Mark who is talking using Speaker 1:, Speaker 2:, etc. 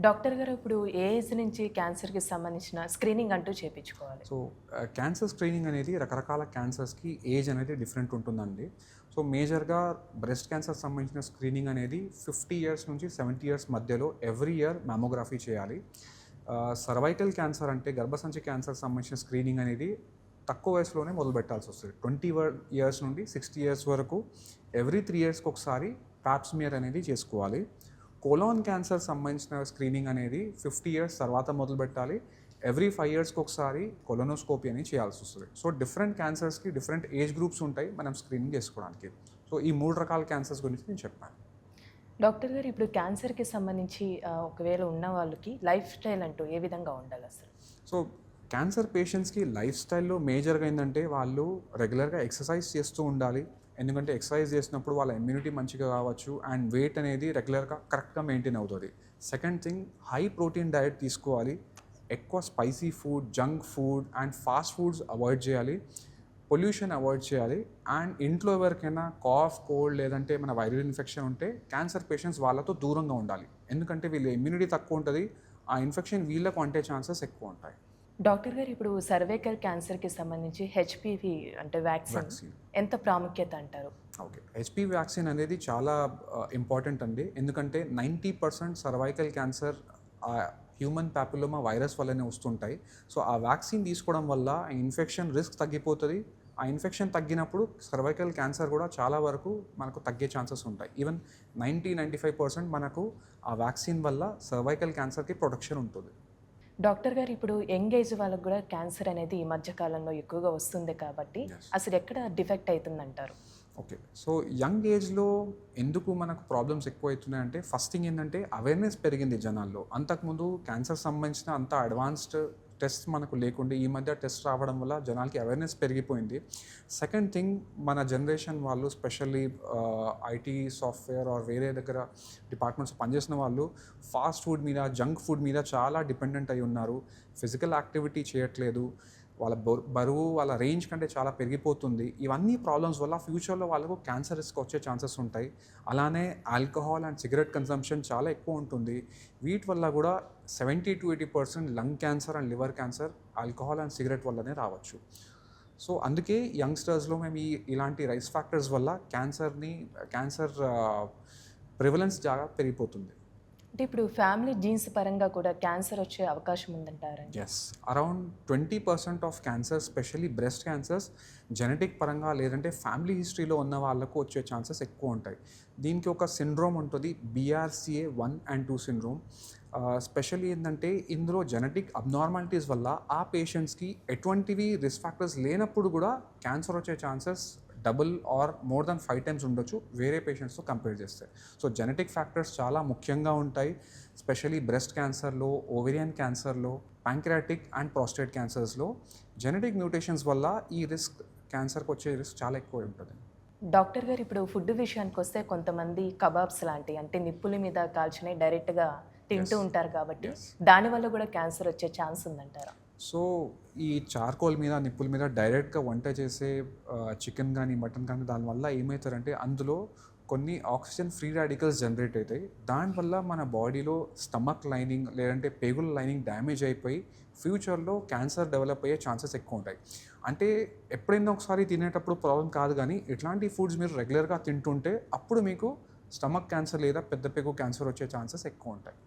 Speaker 1: Doctor గారు ఇప్పుడు ఏ age నుంచి క్యాన్సర్‌కి సంబంధించిన స్క్రీనింగ్ అంటూ చేపించుకోవాలి?
Speaker 2: సో, క్యాన్సర్ స్క్రీనింగ్ అనేది రకరకాల క్యాన్సర్స్‌కి ఏజ్ అనేది డిఫరెంట్ ఉంటుందండి. సో, మేజర్‌గా బ్రెస్ట్ క్యాన్సర్ సంబంధించిన స్క్రీనింగ్ అనేది 50 ఇయర్స్ నుంచి 70 ఇయర్స్ మధ్యలో ఎవ్రీ ఇయర్ మామోగ్రఫీ చేయాలి. సర్వైకల్ క్యాన్సర్ అంటే గర్భసంచి క్యాన్సర్ సంబంధించిన స్క్రీనింగ్ అనేది తక్కువ వయసులోనే మొదలుపెట్టాల్సొస్తది. 20 ఇయర్స్ నుండి 60 ఇయర్స్ వరకు ఎవ్రీ 3 ఇయర్స్‌కి ఒకసారి పాప్ స్మియర్ అనేది చేసుకోవాలి. కోలాన్ క్యాన్సర్ సంబంధించిన స్క్రీనింగ్ అనేది 50 ఇయర్స్ తర్వాత మొదలుపెట్టాలి. ఎవ్రీ 5 ఇయర్స్‌కి ఒకసారి కొలనోస్కోపీ అని చేయాల్సొస్తది. సో, డిఫరెంట్ క్యాన్సర్స్‌కి డిఫరెంట్ ఏజ్ గ్రూప్స్ ఉంటాయి మనం స్క్రీనింగ్ చేసుకోవడానికి. సో, ఈ 3 రకాల క్యాన్సర్స్ గురించి నేను చెప్పాను.
Speaker 1: డాక్టర్ గారు ఇప్పుడు క్యాన్సర్‌కి సంబంధించి ఒకవేళ ఉన్న వాళ్ళకి లైఫ్ స్టైల్ అంటూ ఏ విధంగా ఉండాలసలు?
Speaker 2: సో, క్యాన్సర్ పేషెంట్స్‌కి లైఫ్ స్టైల్‌లో మేజర్‌గా ఏందంటే వాళ్ళు రెగ్యులర్‌గా ఎక్సర్సైజ్ చేస్తూ ఉండాలి. ఎందుకంటే ఎక్సర్సైజ్ చేసినప్పుడు వాళ్ళ ఇమ్యూనిటీ మంచిగా కావచ్చు అండ్ వెయిట్ అనేది రెగ్యులర్‌గా కరెక్ట్‌గా మెయింటైన్ అవుతది. Second thing high protein diet తీసుకోవాలి. ఎక్కువ spicy food, junk food and fast foods avoid చేయాలి. పొల్యూషన్ అవాయిడ్ చేయాలి. అండ్ ఇంట్లో ఎవరికైనా కాఫ్, కోల్డ్ లేదంటే ఏమైనా వైరల్ ఇన్ఫెక్షన్ ఉంటే క్యాన్సర్ పేషెంట్స్ వాళ్ళతో దూరంగా ఉండాలి. ఎందుకంటే వీళ్ళ ఇమ్యూనిటీ తక్కువ ఉంటది. ఆ ఇన్ఫెక్షన్ వీళ్ళకు అంటే ఛాన్సెస్ ఎక్కువ ఉంటాయి.
Speaker 1: డాక్టర్ గారు ఇప్పుడు సర్వైకల్ క్యాన్సర్‌కి సంబంధించి హెచ్‌పివి అంటే వ్యాక్సిన్
Speaker 2: వ్యాక్సిన్.
Speaker 1: ఎంత ప్రాముఖ్యత అంటారు?
Speaker 2: ఓకే. హెచ్‌పివి వ్యాక్సిన్ అనేది చాలా ఇంపార్టెంట్ అండి. ఎందుకంటే 90% cervical cancer human papilloma virus వల్లనే వస్తుంటాయి. సో, ఆ వ్యాక్సిన్ తీసుకోవడం వల్ల ఆ ఇన్ఫెక్షన్ రిస్క్ తగ్గిపోతది. ఆ ఇన్ఫెక్షన్ తగ్గినప్పుడు సర్వైకల్ క్యాన్సర్ కూడా చాలా వరకు మనకు తగ్గే ఛాన్సెస్ ఉంటాయి. ఈవెన్ 95% మనకు ఆ వ్యాక్సిన్ వల్ల సర్వైకల్ క్యాన్సర్‌కి ప్రొటెక్షన్ ఉంటుంది.
Speaker 1: డాక్టర్ గారు ఇప్పుడు యంగ్ ఏజ్ వాళ్ళకి కూడా క్యాన్సర్ అనేది ఈ మధ్య కాలంలో ఎక్కువగా వస్తుంది కాబట్టి
Speaker 2: యెస్.
Speaker 1: అసలు ఎక్కడ డిఫెక్ట్ అయితుందంటారు?
Speaker 2: ఓకే. సో, యంగ్ ఏజ్‌లో ఎందుకు మనకు ప్రాబ్లమ్స్ ఎక్కువైతున్నాయంటే, ఫస్ట్ థింగ్ ఏంటంటే అవేర్‌నెస్ పెరిగింది జనాల్లో. అంతకుముందు క్యాన్సర్ సంబంధించిన అంత అడ్వాన్స్డ్ టెస్ట్ మనకు లేకుండే ఈ మధ్య టెస్ట్ రావడం వల్ల జనాలకి అవేర్‌నెస్ పెరిగిపోయింది. సెకండ్ థింగ్ మన జనరేషన్ వాళ్ళు స్పెషల్లీ ఐటీ, సాఫ్ట్‌వేర్ ఆర్ వేరే దగ్గర డిపార్ట్మెంట్స్‌లో పనిచేసిన వాళ్ళు ఫాస్ట్ ఫుడ్ మీద, జంక్ ఫుడ్ మీద చాలా డిపెండెంట్ అయి ఉన్నారు. ఫిజికల్ యాక్టివిటీ చేయట్లేదు. వాళ్ళ బరువు వాళ్ళ రేంజ్ కంటే చాలా పెరిగిపోతుంది. ఇవన్నీ ప్రాబ్లమ్స్ వల్ల ఫ్యూచర్‌లో వాళ్ళకు క్యాన్సర్ రిస్క్ వచ్చే ఛాన్సెస్ ఉంటాయి. అలానే ఆల్కహాల్ అండ్ సిగరెట్ కన్సంప్షన్ చాలా ఎక్కువ ఉంటుంది. వీటి వల్ల కూడా 70-80% lung cancer and liver cancer alcohol and cigarette వల్లనే రావచ్చు. సో, అందుకే యంగ్‌స్టర్స్‌లో మేము ఇలాంటి రైస్ ఫ్యాక్టర్స్ వల్ల క్యాన్సర్ ప్రివలెన్స్ చాలా పెరిగిపోతుంది.
Speaker 1: అంటే ఇప్పుడు ఫ్యామిలీ జీన్స్ పరంగా కూడా క్యాన్సర్ వచ్చే అవకాశం ఉందంటారండి?
Speaker 2: Yes. Around 20% of cancer specially breast cancers genetic పరంగా లేదంటే ఫ్యామిలీ హిస్టరీలో ఉన్న వాళ్ళకు వచ్చే ఛాన్సెస్ ఎక్కువ ఉంటాయి. దీనికి ఒక సిండ్రోమ్ ఉంటుంది. BRCA 1 and 2 syndrome. స్పెషల్లీ ఏందంటే ఇందులో జెనెటిక్ అబ్నార్మాలిటీస్ వల్ల ఆ పేషెంట్స్‌కి ఎటువంటివి రిస్క్ ఫ్యాక్టర్స్ లేనప్పుడు కూడా క్యాన్సర్ వచ్చే chances double or more than 5 times ఉండొచ్చు వేరే పేషెంట్స్‌తో కంపేర్ చేస్తే. సో, జెనెటిక్ ఫ్యాక్టర్స్ చాలా ముఖ్యంగా ఉంటాయి. స్పెషల్లీ బ్రెస్ట్ క్యాన్సర్‌లో, ఓవేరియన్ క్యాన్సర్‌లో, ప్యాంక్రియాటిక్ అండ్ ప్రాస్టేట్ క్యాన్సర్స్‌లో జెనెటిక్ మ్యూటేషన్స్ వల్ల ఈ క్యాన్సర్‌కి వచ్చే రిస్క్ చాలా ఎక్కువ ఉంటుంది.
Speaker 1: డాక్టర్ గారు ఇప్పుడు ఫుడ్ విషయానికొస్తే కొంతమంది కబాబ్స్ లాంటి అంటే నిప్పుల మీద కాల్చినవి డైరెక్ట్‌గా తింటూ
Speaker 2: యెస్.
Speaker 1: ఉంటారు కాబట్టి
Speaker 2: యెస్.
Speaker 1: దానివల్ల కూడా క్యాన్సర్ వచ్చే ఛాన్స్ ఉందంటారా?
Speaker 2: సో, ఈ చార్కోల్ మీద, నిప్పుల మీద డైరెక్ట్‌గా వంట చేసే చికెన్ గానీ, మటన్ కానీ దానివల్ల ఏమైతారంటే అందులో కొన్ని ఆక్సిజన్ ఫ్రీ రాడికల్స్ జనరేట్ అయితాయి. దానివల్ల మన బాడీలో స్టమక్ లైనింగ్ లేదంటే పేగుల లైనింగ్ డ్యామేజ్ అయిపోయి ఫ్యూచర్‌లో క్యాన్సర్ డెవలప్ అయ్యే ఛాన్సెస్ ఎక్కువ ఉంటాయి. అంటే ఎప్పుడైనా ఒకసారి తినేటప్పుడు ప్రాబ్లమ్ కాదు గానీ, ఇట్లాంటి ఫుడ్స్ మీరు రెగ్యులర్‌గా తింటుంటే అప్పుడు మీకు స్టమక్ క్యాన్సర్ లేదా పెద్ద పేగు క్యాన్సర్ వచ్చే ఛాన్సెస్ ఎక్కువ ఉంటాయి.